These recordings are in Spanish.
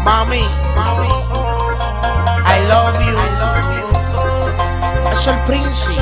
Mami, I love you. Es el príncipe.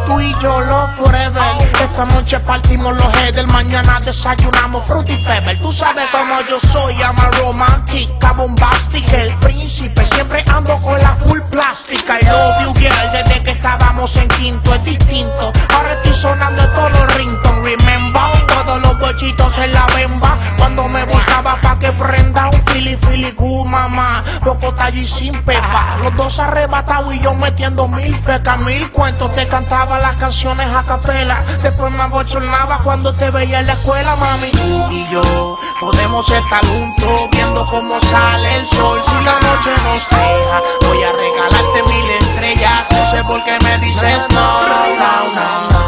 Tú y yo love forever. Esta noche partimos los headers, mañana desayunamos fruity pebble. Tú sabes cómo yo soy, I'm a romántica, bombástica, el príncipe. Siempre ando con la full plástica. I love you girl, desde que estábamos en quinto es distinto. Ahora estoy sonando en todos los ringtones. Remember, todos los bochitos en la bemba. Cuando me buscaba pa' que prenda un fili good, mamá. Poco tallo y sin pepa. Los dos arrebatados y yo metiendo mil fecas, mil cuentos. Te cantaba las canciones a capela. Después me abochornaba cuando te veía en la escuela, mami. Tú y yo podemos estar juntos viendo cómo sale el sol. Si la noche nos deja, voy a regalarte 1000 estrellas. No sé por qué me dices no, no, no, no.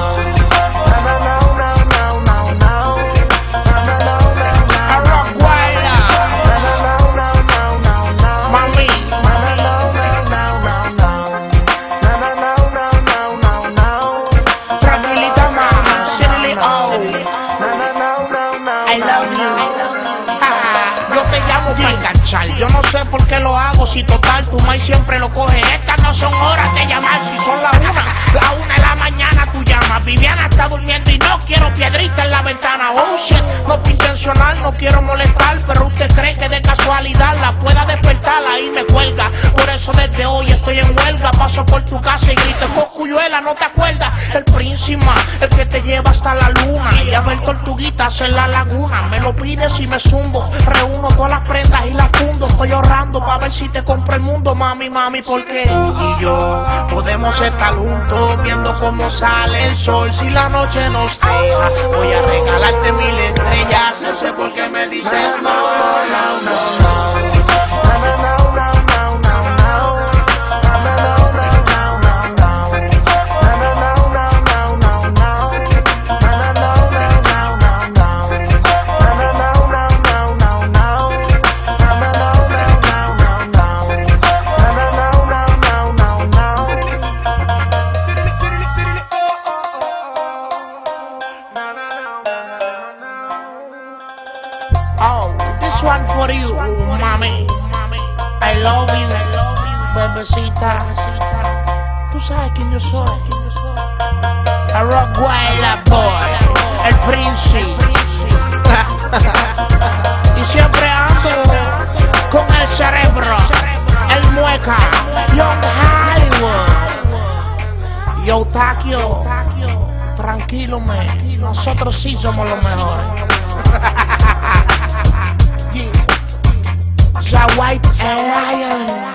Yo no sé por qué lo hago, si total tu mai siempre lo coge. Estas no son horas de llamar, si son la 1 de la mañana tú llamas. Viviana está durmiendo y no quiero piedrita en la ventana. Oh shit, no fue intencional, no quiero molestar, pero usted cree que de casualidad la pueda despertar, ahí me cuelga. Por eso desde hoy estoy en huelga. Paso por tu casa y grito, Coscuyuela, ¿no te acuerdas? El príncipe, el que te lleva hasta la luna y a ver tortuguitas en la laguna. Me lo pides y me zumbo, reúno todas las prendas y las fundo. Estoy ahorrando pa' ver si te compro el mundo, mami, mami, porque tú y yo podemos estar juntos viendo cómo sale el sol. Si la noche nos deja, voy a regalarte 1000 estrellas. No sé por qué me dices no, no, no, no. Oh, this one for you, mami. I love you, bebecita. Tú sabes quién yo soy. A Rockwell boy, el príncipe. Y siempre ando con el cerebro, el mueca, Young Hollywood. Yo, Takio, tranquilo, man. Nosotros sí somos los mejores. White Lion.